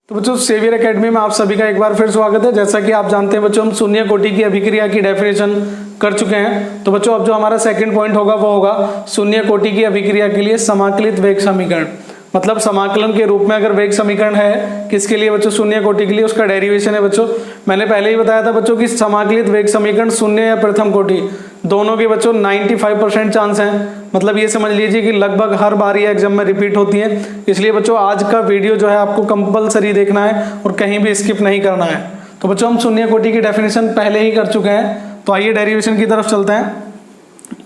तो बच्चों saviour academy में आप सभी का एक बार फिर स्वागत है। जैसा कि आप जानते हैं बच्चों, हम शून्य कोटि की अभिक्रिया की डेफिनेशन कर चुके हैं। तो बच्चों अब जो हमारा सेकंड पॉइंट होगा वो होगा शून्य कोटि की अभिक्रिया के लिए समाकलित वेग समीकरण। मतलब समाकलन के रूप में अगर वेग समीकरण है किसके लिए बच्चों, शून्य कोटि के लिए, उसका डेरिवेशन है बच्चों। मैंने पहले ही बताया था बच्चों कि समाकलित वेग समीकरण शून्य या प्रथम कोटि दोनों के बच्चों 95% चांस हैं। मतलब ये समझ लीजिए कि लगभग हर बार ये एग्जाम में रिपीट होती है। इसलिए बच्चों आज का वीडियो जो है आपको कंपलसरी देखना है और कहीं भी स्किप नहीं करना है। तो बच्चों हम शून्य कोटि की डेफिनेशन पहले ही कर चुके हैं, तो आइए डेरिवेशन की तरफ चलते हैं।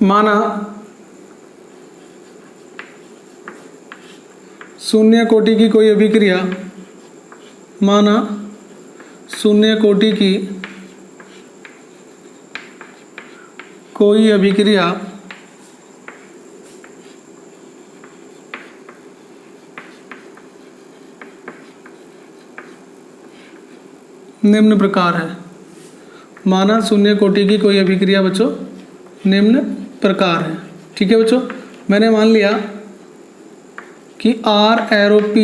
माना शून्य कोटि की कोई अभिक्रिया, माना शून्य कोटि की कोई अभिक्रिया निम्न प्रकार है। माना शून्य कोटि की कोई अभिक्रिया बच्चों निम्न प्रकार है। ठीक है बच्चों, मैंने मान लिया कि R एरो P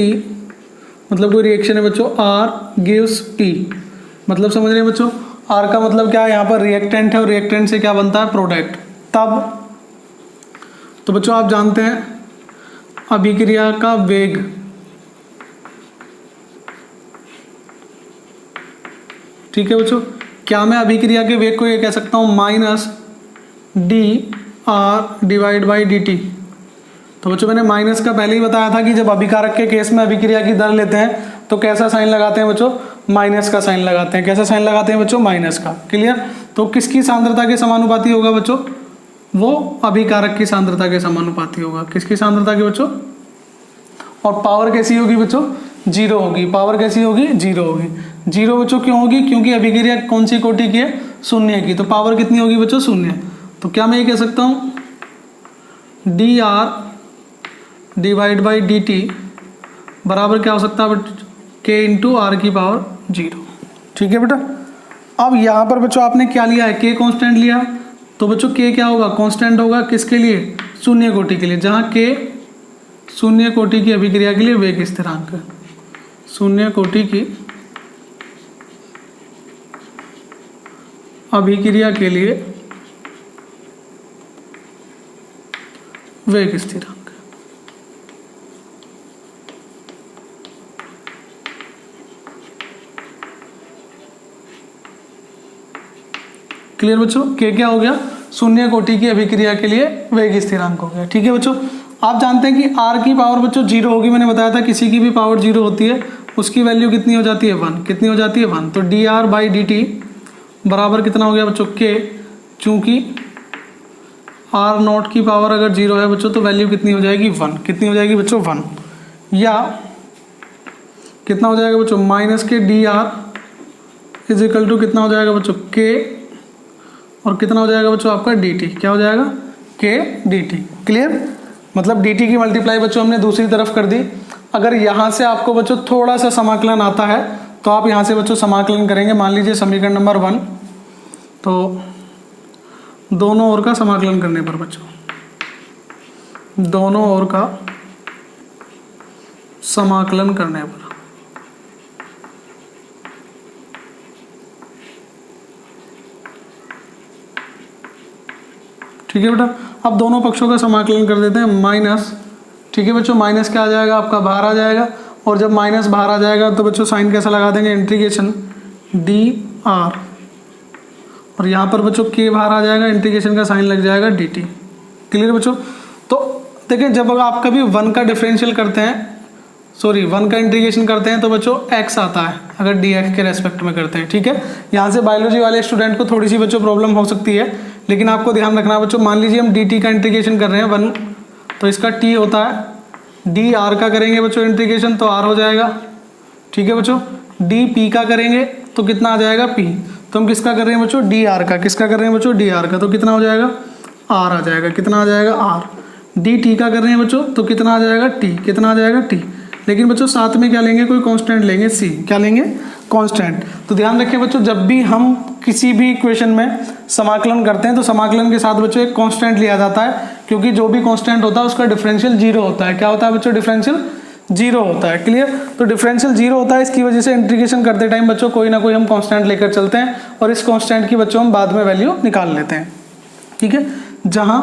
मतलब कोई रिएक्शन है बच्चों, R गिव्स P। मतलब समझ रहे हैं बच्चों, R का मतलब क्या है, यहाँ पर रिएक्टेंट है और रिएक्टेंट से क्या बनता है, प्रोडक्ट। तब तो बच्चों आप जानते हैं अभिक्रिया का वेग, ठीक है बच्चों, क्या मैं अभिक्रिया के वेग को ये कह सकता हूँ minus dr divide by dt। तो बच्चों मैंने माइनस का पहले ही बताया था कि जब अभिकारक के केस में अभिक्रिया की दर लेते हैं तो कैसा साइन लगाते हैं बच्चों, माइनस का साइन लगाते हैं। कैसा साइन लगाते हैं बच्चों, माइनस का। क्लियर। तो किसकी सांद्रता के समानुपाती होगा बच्चों, वो अभिकारक की सांद्रता के समानुपाती होगा। किसकी सांद्रता के बच्चों, और पावर कैसी होगी बच्चों, जीरो होगी। पावर कैसी होगी, जीरो होगी। जीरो बच्चों क्यों होगी, क्योंकि अभिक्रिया कौन सी कोटि की है, शून्य की। तो पावर कितनी होगी बच्चों, शून्य। तो क्या मैं ये कह सकता हूँ dr डिवाइड बाई dt बराबर क्या हो सकता है, k इंटू आर की पावर जीरो। ठीक है बेटा। अब यहाँ पर बच्चों आपने क्या लिया है, k कांस्टेंट लिया है। तो बच्चों k क्या होगा, कांस्टेंट होगा। किसके लिए, शून्य कोटि के लिए, जहाँ k शून्य कोटि की अभिक्रिया के लिए वेग स्थिरांक है। शून्य कोटि की अभिक्रिया के लिए वेग स्थिरांक। क्लियर बच्चों, क्या हो गया, शून्य कोटि की अभिक्रिया के लिए वेग स्थिरांक हो गया। ठीक है बच्चों। आप जानते हैं कि r की पावर बच्चों जीरो होगी। मैंने बताया था किसी की भी पावर जीरो होती है उसकी वैल्यू कितनी हो जाती है, 1। कितनी हो जाती है, 1। तो dr बाई dt बराबर कितना हो गया बच्चों, k। चूंकि r नॉट की पावर अगर जीरो है बच्चों तो वैल्यू कितनी हो जाएगी, 1। कितनी हो जाएगी बच्चों, 1। या कितना हो जाएगा बच्चों, माइनस के dr इज इक्वल टू कितना हो जाएगा बच्चों, k, और कितना हो जाएगा बच्चों आपका dt। क्या हो जाएगा, k dt। क्लियर। मतलब dt की मल्टीप्लाई बच्चों हमने दूसरी तरफ कर दी। अगर यहाँ से आपको बच्चों थोड़ा सा समाकलन आता है तो आप यहाँ से बच्चों समाकलन करेंगे। मान लीजिए समीकरण नंबर 1, तो दोनों ओर का समाकलन करने पर बच्चों, दोनों ओर का समाकलन करने पर ठीक है बेटा। अब दोनों पक्षों का समाकलन कर देते हैं, माइनस। ठीक है बच्चों, माइनस क्या आ जाएगा आपका, बाहर आ जाएगा। और जब माइनस बाहर आ जाएगा तो बच्चों साइन कैसा लगा देंगे, इंटीग्रेशन dr, और यहाँ पर बच्चों k बाहर आ जाएगा, इंटीग्रेशन का साइन लग जाएगा dt। क्लियर बच्चों। तो देखिए जब आप कभी 1 का डिफरेंशियल करते हैं, सॉरी 1 का इंटीग्रेशन करते हैं तो बच्चों x आता है अगर dx के रेस्पेक्ट में करते हैं। ठीक है। यहाँ से बायोलॉजी वाले स्टूडेंट को थोड़ी सी बच्चों प्रॉब्लम हो सकती है, लेकिन आपको ध्यान रखना बच्चों, मान लीजिए हम dt का इंटीग्रेशन कर रहे हैं 1, तो इसका t होता है, dr का करेंगे बच्चों इंटीग्रेशन तो r हो जाएगा। ठीक है बच्चों। dp का करेंगे तो कितना आ जाएगा, p। तो हम किसका कर रहे हैं बच्चों, dr का। किसका कर रहे हैं बच्चों, dr का। तो कितना हो जाएगा, r आ जाएगा। कितना आ जाएगा, r। dt का कर रहे हैं बच्चों तो कितना आ जाएगा, t। कितना आ जाएगा, t। लेकिन बच्चों साथ में क्या लेंगे, कोई कांस्टेंट लेंगे, c। क्या लेंगे, कांस्टेंट। तो ध्यान रखिए बच्चों, जब भी हम किसी भी इक्वेशन में समाकलन करते हैं तो समाकलन के साथ बच्चों एक कांस्टेंट लिया जाता है, क्योंकि जो भी कांस्टेंट होता है उसका डिफरेंशियल जीरो होता है। क्या होता है बच्चों, डिफरेंशियल जीरो होता है। क्लियर? तो डिफरेंशियल जीरो होता है, इसकी वजह से इंटीग्रेशन करते टाइम बच्चों कोई ना कोई हम कांस्टेंट लेकर चलते हैं और इस कांस्टेंट की बच्चों हम बाद में वैल्यू निकाल लेते हैं। ठीक है, जहां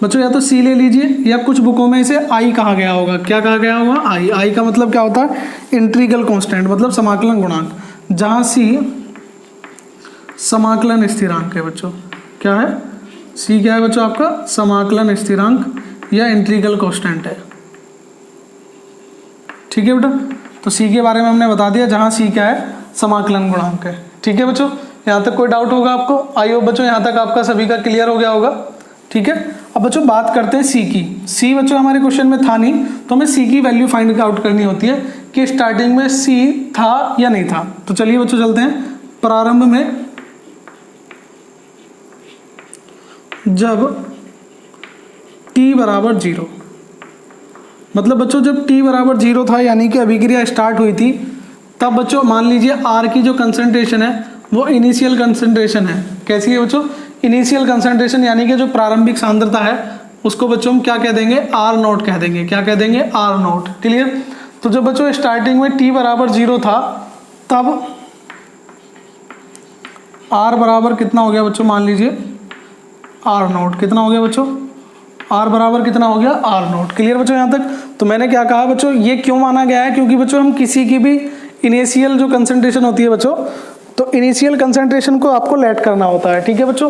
बच्चों या तो सी ले लीजिए या कुछ बुकों में इसे आई कहा गया होगा। क्या कहा गया होगा? आई। आई का मतलब क्या होता है? इंटीग्रल कांस्टेंट, मतलब समाकलन गुणांक। जहां सी समाकलन स्थिरांक है बच्चों। क्या है? सी क्या है बच्चों? आपका समाकलन स्थिरांक या इंटीग्रल कांस्टेंट है। ठीक है बेटा, तो सी के बारे में हमने बता दिया, जहां सी क्या है? समाकलन गुणांक है। ठीक है बच्चों, यहाँ तक कोई डाउट होगा आपको? आई होप बच्चों यहाँ तक आपका सभी का क्लियर हो गया होगा। ठीक है, अब बच्चों बात करते हैं सी की। सी बच्चों हमारे क्वेश्चन में था नहीं, तो हमें सी की वैल्यू फाइंड आउट करनी होती है कि स्टार्टिंग में सी था या नहीं था। तो चलिए बच्चों चलते हैं। प्रारंभ में जब t बराबर 0, मतलब बच्चों जब t बराबर 0 था यानी कि अभिक्रिया स्टार्ट हुई थी, तब बच्चों मान लीजिए r की जो कंसंट्रेशन है वो इनिशियल कंसंट्रेशन है। कैसी है बच्चों? इनिशियल कंसंट्रेशन, यानी कि जो प्रारंभिक सांद्रता है उसको बच्चों हम क्या कह देंगे? आर नोट कह देंगे। क्या कह देंगे? R naught. क्लियर? तो जब बच्चों स्टार्टिंग में t बराबर 0 था, तब r बराबर कितना हो गया बच्चों? मान लीजिए आर नोट। कितना हो गया बच्चों? r बराबर कितना हो गया? Are naught. क्लियर बच्चों यहाँ तक? तो मैंने क्या कहा बच्चों, ये क्यों माना गया है? क्योंकि बच्चों हम किसी की भी इनिशियल जो कंसंट्रेशन होती है बच्चों, तो इनिशियल कंसंट्रेशन को आपको लेट करना होता है। ठीक है बच्चों,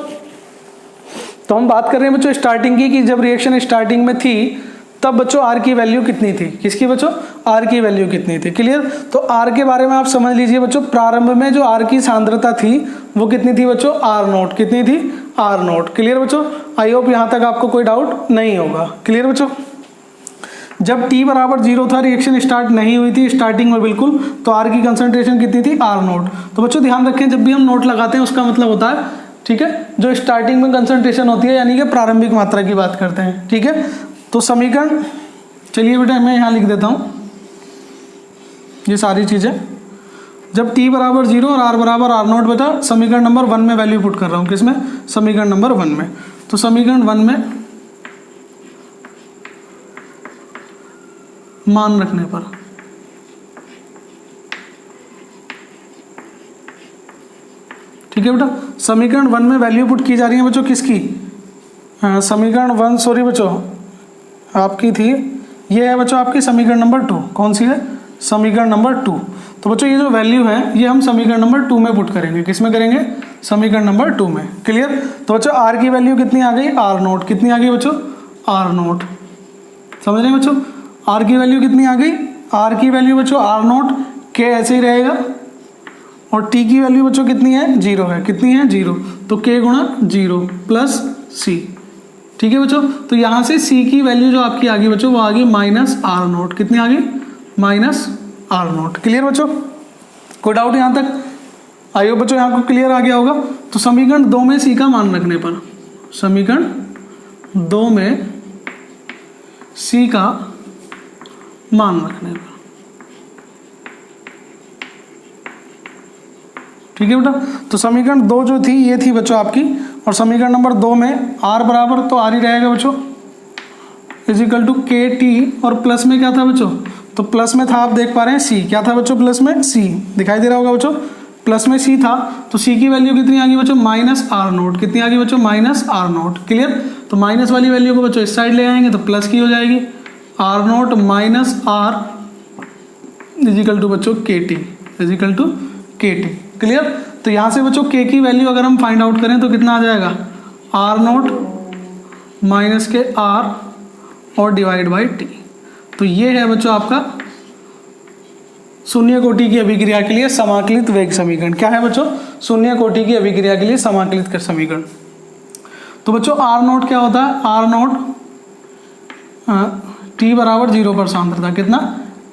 तो हम बात कर रहे हैं बच्चों स्टार्टिंग की, कि जब रिएक्शन स्टार्टिंग में थी तब बच्चों आर की वैल्यू कितनी थी? किसकी बच्चों? आर की वैल्यू कितनी थी? क्लियर? तो आर के बारे में आप समझ लीजिए बच्चों, प्रारंभ में जो आर की सांद्रता थी वो कितनी थी बच्चों? R naught. कितनी थी? R naught. क्लियर बच्चों? आई होप यहाँ तक आपको कोई डाउट नहीं होगा। क्लियर बच्चों? जब t बराबर 0 था, रिएक्शन स्टार्ट नहीं हुई थी स्टार्टिंग में बिल्कुल, तो r की कंसंट्रेशन कितनी थी? R naught. तो बच्चों ध्यान रखें, जब भी हम नोट लगाते हैं उसका मतलब होता है, ठीक है, जो स्टार्टिंग में कंसंट्रेशन होती है यानी कि प्रारंभिक मात्रा की बात करते हैं। ठीक है, तो समीकरण, चलिए बेटा मैं यहाँ लिख देता हूँ ये सारी चीज़ें। जब t बराबर 0 और r बराबर आर नोट, बेटा समीकरण नंबर 1 में वैल्यू पुट कर रहा हूँ। किसमें? समीकरण नंबर 1 में। तो समीकरण 1 में मान रखने पर, ठीक है बेटा, समीकरण 1 में वैल्यू पुट की जा रही है बच्चों। किसकी? समीकरण 1, सॉरी बच्चों आपकी थी, ये है बच्चों आपकी समीकरण नंबर 2। कौन सी है? समीकरण नंबर 2। तो बच्चों ये जो वैल्यू है ये हम समीकरण नंबर 2 में पुट करेंगे। किस में करेंगे? समीकरण नंबर 2 में। क्लियर? तो बच्चों आर की वैल्यू कितनी आ गई? R naught. कितनी आ गई बच्चों? R naught. समझ रहे हैं बच्चों? आर की वैल्यू कितनी आ गई? आर की वैल्यू बच्चों आर नोट, के ऐसे ही रहेगा, और टी की वैल्यू बच्चों कितनी है? 0 है। कितनी है? 0। तो के गुणा 0 प्लस सी। ठीक है बच्चों, तो यहाँ से सी की वैल्यू जो आपकी आ गई बच्चों वो आ गई माइनस आर नोट। कितनी आ गई? Minus R naught. क्लियर बच्चों? कोई डाउट यहाँ तक? आई होप बच्चों यहाँ को क्लियर आ गया होगा। तो समीकरण 2 में सी का मान रखने पर, समीकरण 2 में सी का मान रखने पर, ठीक है बेटा, तो समीकरण 2 जो थी ये थी बच्चों आपकी, और समीकरण नंबर 2 में आर बराबर तो आर ही रहेगा बच्चों, इजिकल टू के टी, और प्लस में क्या था बच्चों? तो प्लस में था, आप देख पा रहे हैं सी। क्या था बच्चों प्लस में? सी। दिखाई दे रहा होगा बच्चों, प्लस में सी था, तो सी की वैल्यू कितनी आ गई बच्चों? Minus R naught. कितनी आ गई बच्चों? Minus R naught. क्लियर? तो माइनस वाली वैल्यू को बच्चों इस साइड ले आएंगे तो प्लस की हो जाएगी, R naught minus R is equal to बच्चों K T, is equal to K T. Clear? तो यहाँ से बच्चों के की वैल्यू अगर हम फाइंड आउट करें तो कितना आ जाएगा? Are naught minus K are और डिवाइड बाई टी। तो ये है बच्चों आपका शून्य कोटि की अभिक्रिया के लिए समाकलित वेग समीकरण। क्या है बच्चों? शून्य कोटि की अभिक्रिया के लिए समाकलित कर समीकरण। तो बच्चों आर नोट क्या होता है? आर नोट टी बराबर 0 पर सांद्रता। कितना?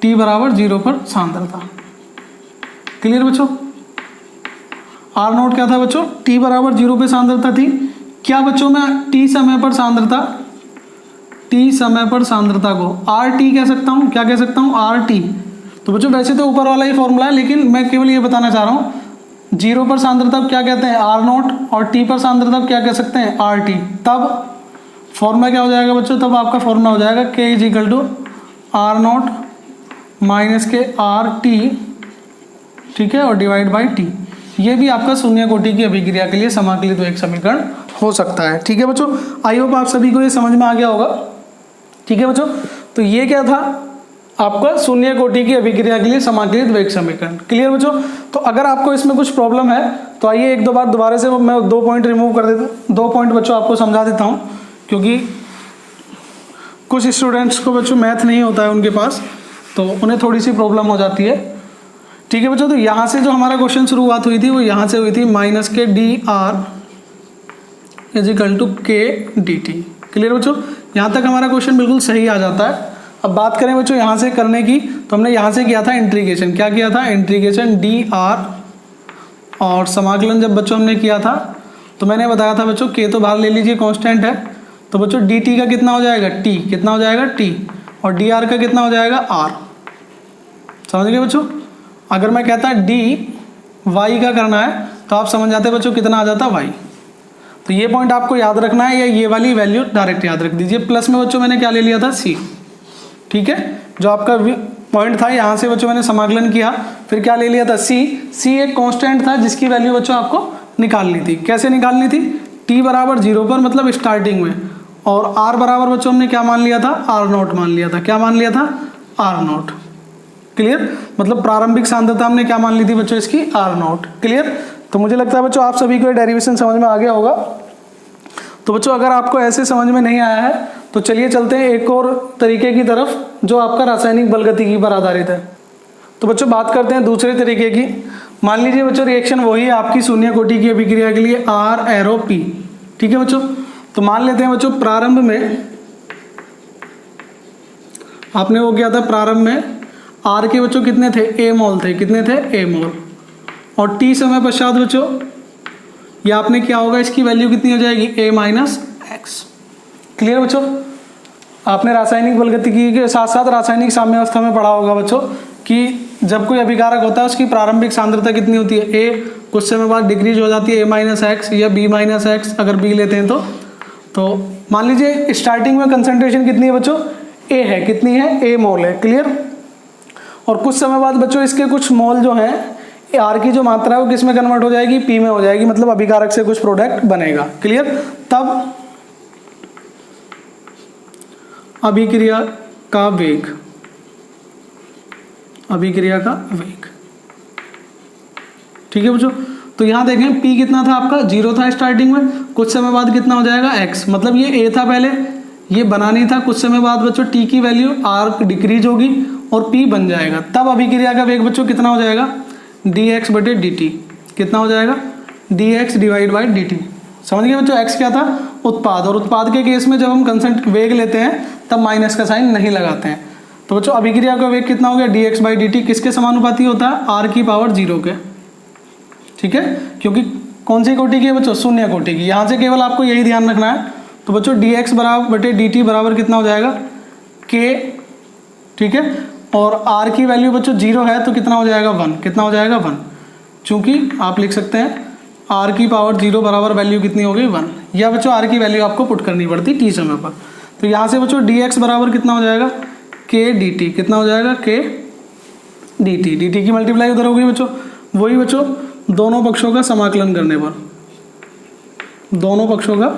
टी बराबर 0 पर सांद्रता। क्लियर बच्चों? आर नोट क्या था बच्चों? टी बराबर 0 पे सांद्रता थी। क्या बच्चों मैं टी समय पर सांद्रता, टी समय पर सांद्रता को आर टी कह सकता हूँ? क्या कह सकता हूँ? R T. तो बच्चों वैसे तो ऊपर वाला ही फॉर्मूला है, लेकिन मैं केवल ये बताना चाह रहा हूँ, 0 पर सांद्रता क्या कहते हैं? आर नोट, और टी पर सांद्रता क्या कह सकते हैं? R T. तब फॉर्मूला क्या हो जाएगा बच्चों? तब आपका फॉर्मूला हो जाएगा K is equal to R naught minus K R T, ठीक है, और डिवाइड बाई टी। ये भी आपका शून्य कोटि की अभिक्रिया के लिए समाकलित एक समीकरण हो सकता है। ठीक है बच्चों, आई होप आप सभी को ये समझ में आ गया होगा। ठीक है बच्चों, तो ये क्या था आपका शून्य कोटि की अभिक्रिया के लिए समाकलित वेग समीकरण। क्लियर बच्चों, तो अगर आपको इसमें कुछ प्रॉब्लम है तो आइए एक दो बार दोबारा से मैं 2 पॉइंट रिमूव कर देता हूँ, 2 पॉइंट बच्चों आपको समझा देता हूँ, क्योंकि कुछ स्टूडेंट्स को बच्चों मैथ नहीं होता है उनके पास, तो उन्हें थोड़ी सी प्रॉब्लम हो जाती है। ठीक है बच्चों, तो यहाँ से जो हमारा क्वेश्चन शुरुआत हुई थी वो यहाँ से हुई थी minus K D R is equal to K D T. Clear बच्चों, यहाँ तक हमारा क्वेश्चन बिल्कुल सही आ जाता है। अब बात करें बच्चों यहाँ से करने की, तो हमने यहाँ से किया था इंटीग्रेशन। क्या किया था? इंटीग्रेशन डी आर, और समाकलन जब बच्चों हमने किया था तो मैंने बताया था बच्चों के तो बाहर ले लीजिए, कांस्टेंट है, तो बच्चों डी टी का कितना हो जाएगा? टी। कितना हो जाएगा? टी। और डी आर का कितना हो जाएगा? आर। समझ गए बच्चों? अगर मैं कहता डी वाई का करना है तो आप समझ जाते बच्चों कितना आ जाता वाई। तो ये पॉइंट आपको याद रखना है, या ये वाली वैल्यू डायरेक्ट याद रख दीजिए। प्लस में बच्चों मैंने क्या ले लिया था? सी। ठीक है, जो आपका पॉइंट था यहाँ से बच्चों मैंने समाकलन किया, फिर क्या ले लिया था? सी। सी एक कांस्टेंट था जिसकी वैल्यू बच्चों आपको निकालनी थी। कैसे निकालनी थी? टी बराबर 0 पर, मतलब स्टार्टिंग में, और आर बराबर बच्चों हमने क्या मान लिया था? आर नॉट मान लिया था। क्या मान लिया था? Are not. क्लियर, मतलब प्रारंभिक सांद्रता हमने क्या मान ली थी बच्चों? इसकी आर नॉट। क्लियर, तो मुझे लगता है बच्चों आप सभी को ये डेरिवेशन समझ में आ गया होगा। तो बच्चों अगर आपको ऐसे समझ में नहीं आया है तो चलिए चलते हैं एक और तरीके की तरफ जो आपका रासायनिक बलगतिकी पर आधारित है। तो बच्चों बात करते हैं दूसरे तरीके की। मान लीजिए बच्चों रिएक्शन वही है आपकी शून्य कोटि की अभिक्रिया के लिए, आर एरो पी। ठीक है बच्चों, तो मान लेते हैं बच्चों प्रारंभ में आपने वो किया था, प्रारंभ में आर के बच्चों कितने थे? ए मोल थे। कितने थे? ए मोल। और टी समय पश्चात बच्चों ये आपने क्या होगा, इसकी वैल्यू कितनी हो जाएगी? ए माइनस एक्स। क्लियर बच्चों, आपने रासायनिक बलगतिकी के साथ साथ रासायनिक साम्यावस्था में पढ़ा होगा बच्चों कि जब कोई अभिकारक होता है उसकी प्रारंभिक सांद्रता कितनी होती है? ए, कुछ समय बाद डिक्रीज हो जाती है ए माइनस एक्स या बी माइनस एक्स, अगर बी लेते हैं तो मान लीजिए स्टार्टिंग में कंसंट्रेशन कितनी है बच्चों? ए है। कितनी है? ए मोल है। क्लियर, और कुछ समय बाद बच्चों इसके कुछ मोल जो हैं आर की जो मात्रा है वो किस में कन्वर्ट हो जाएगी? पी में हो जाएगी, मतलब अभिकारक से कुछ प्रोडक्ट बनेगा। क्लियर, तब अभिक्रिया का वेग, अभिक्रिया का वेग। ठीक है बच्चों, तो यहां देखें पी कितना था आपका? 0 था स्टार्टिंग में, कुछ समय बाद कितना हो जाएगा? एक्स, मतलब ये ए था पहले, ये बना नहीं था, कुछ समय बाद बच्चों टी की वैल्यू आर डिक्रीज होगी और पी बन जाएगा, तब अभिक्रिया का वेग बच्चों कितना हो जाएगा? डी एक्स बटे डी टी। कितना हो जाएगा? D x divide by D T. समझ गए बच्चों, एक्स क्या था? उत्पाद, और उत्पाद के केस में जब हम कंसेंट वेग लेते हैं तब माइनस का साइन नहीं लगाते हैं। तो बच्चों अभिक्रिया का वेग कितना हो गया? D x by D T किसके समानुपाती होता है? आर की पावर 0 के। ठीक है, क्योंकि कौन सी कोटि की है बच्चों? शून्य कोटि की। यहाँ से केवल आपको यही ध्यान रखना है। तो बच्चों डी एक्स बराबर बटे डी टी बराबर कितना हो जाएगा? के। ठीक है, और r की वैल्यू बच्चों 0 है तो कितना हो जाएगा? 1। कितना हो जाएगा? 1। चूंकि आप लिख सकते हैं r की पावर 0 बराबर वैल्यू कितनी हो गई? 1, या बच्चों r की वैल्यू आपको पुट करनी पड़ती t समय पर। तो यहाँ से बच्चों dx बराबर कितना हो जाएगा? k dt। कितना हो जाएगा? k dt। dt की मल्टीप्लाई उधर होगी बच्चों, वही बच्चों दोनों पक्षों का समाकलन करने पर, दोनों पक्षों का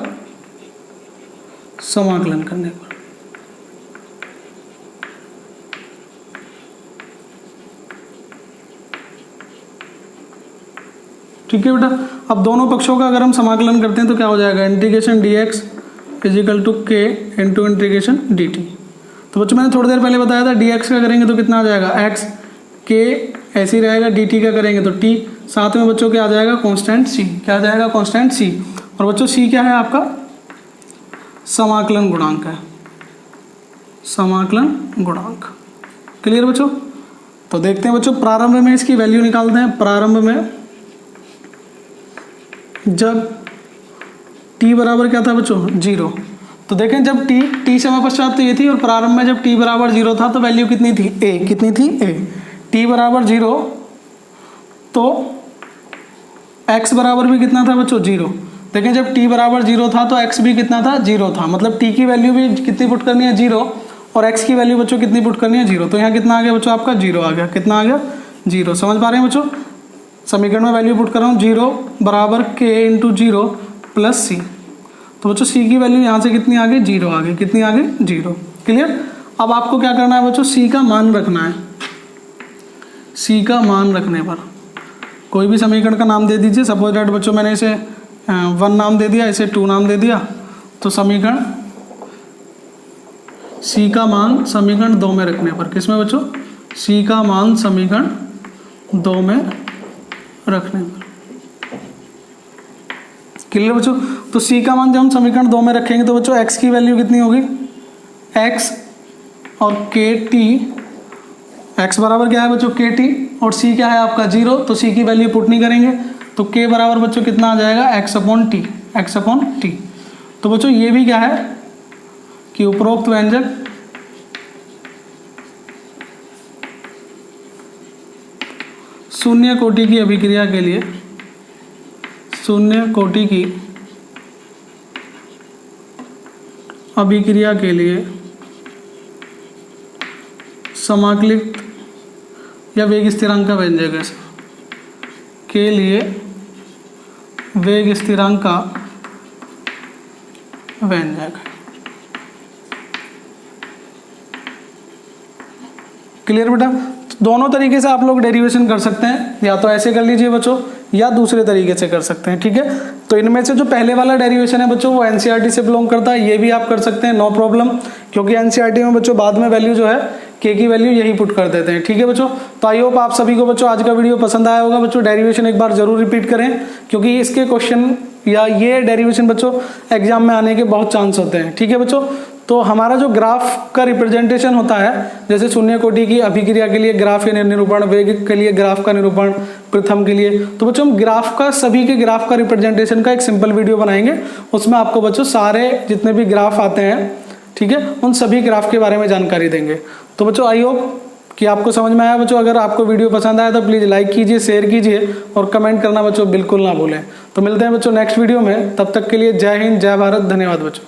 समाकलन करने पर। ठीक है बेटा, अब दोनों पक्षों का अगर हम समाकलन करते हैं तो क्या हो जाएगा? Integration D X is equal to K into integration D T. तो बच्चों मैंने थोड़ी देर पहले बताया था डी एक्स का करेंगे तो कितना आ जाएगा? एक्स। के ऐसे ही रहेगा, डी टी का करेंगे तो टी, साथ में बच्चों क्या आ जाएगा? कॉन्स्टेंट सी। क्या आ जाएगा? कॉन्स्टेंट सी। और बच्चों सी क्या है आपका? समाकलन गुणांक है, समाकलन गुणांक। क्लियर बच्चों, तो देखते हैं बच्चों प्रारंभ में इसकी वैल्यू निकालते हैं। प्रारंभ में जब t बराबर क्या था बच्चों? 0, तो देखें जब t समय पश्चात तो ये थी, और प्रारंभ में जब t बराबर 0 था तो वैल्यू कितनी थी? a। कितनी थी? a। t बराबर 0 तो x बराबर भी कितना था बच्चों? 0। देखें जब t बराबर 0 था तो x भी कितना था? 0 था, मतलब t की वैल्यू भी कितनी पुट करनी है? 0, और x की वैल्यू बच्चों कितनी पुट करनी है 0। तो यहाँ कितना आ गया बच्चों आपका 0 आ गया। कितना आ गया 0। समझ पा रहे हैं बच्चों? समीकरण में वैल्यू पुट कर रहा हूँ 0 बराबर k इंटू 0 प्लस c। तो बच्चों c की वैल्यू यहाँ से कितनी आ गई 0 आ गई। कितनी आ गई 0। क्लियर। अब आपको क्या करना है बच्चों c का मान रखना है। c का मान रखने पर कोई भी समीकरण का नाम दे दीजिए। सपोज दैट बच्चों मैंने इसे 1 नाम दे दिया, इसे 2 नाम दे दिया। तो समीकरण c का मान समीकरण 2 में रखने पर, किसमें बच्चों c का मान समीकरण 2 में रखने पर। क्लियर बच्चों। तो c का मान जब हम समीकरण 2 में रखेंगे तो बच्चों x की वैल्यू कितनी होगी x और kt। x बराबर क्या है बच्चों kt और c क्या है आपका 0। तो c की वैल्यू पुट नहीं करेंगे तो k बराबर बच्चों कितना आ जाएगा x अपॉन t। तो बच्चों ये भी क्या है कि उपरोक्त व्यंजक शून्य कोटि की अभिक्रिया के लिए समाकलित या वेग स्थिरांक का व्यंजक है के लिए वेग स्थिरांक का व्यंजक। क्लियर बेटा। दोनों तरीके से आप लोग डेरिवेशन कर सकते हैं, या तो ऐसे कर लीजिए बच्चों या दूसरे तरीके से कर सकते हैं। ठीक है। तो इनमें से जो पहले वाला डेरिवेशन है बच्चों वो एनसीईआरटी से बिलोंग करता है। ये भी आप कर सकते हैं, नो प्रॉब्लम, क्योंकि एनसीईआरटी में बच्चों बाद में वैल्यू जो है के की वैल्यू यही पुट कर देते हैं। ठीक है बच्चों। तो आई होप आप सभी को बच्चों आज का वीडियो पसंद आया होगा। बच्चों डेरिवेशन एक बार जरूर रिपीट करें, क्योंकि इसके क्वेश्चन या ये डेरिवेशन बच्चों एग्जाम में आने के बहुत चांस होते हैं। ठीक है बच्चों। तो हमारा जो ग्राफ का रिप्रेजेंटेशन होता है, जैसे शून्य कोटि की अभिक्रिया के लिए ग्राफ या निरूपण, वेग के लिए ग्राफ का निरूपण, प्रथम के लिए, तो बच्चों हम ग्राफ का सभी के ग्राफ का रिप्रेजेंटेशन का एक सिंपल वीडियो बनाएंगे। उसमें आपको बच्चों सारे जितने भी ग्राफ आते हैं, ठीक है, उन सभी ग्राफ के बारे में जानकारी देंगे। तो बच्चों आई होप कि आपको समझ में आया। बच्चों अगर आपको वीडियो पसंद आया तो प्लीज़ लाइक कीजिए, शेयर कीजिए और कमेंट करना बच्चों बिल्कुल ना भूलें। तो मिलते हैं बच्चों नेक्स्ट वीडियो में। तब तक के लिए जय हिंद, जय भारत, धन्यवाद बच्चों।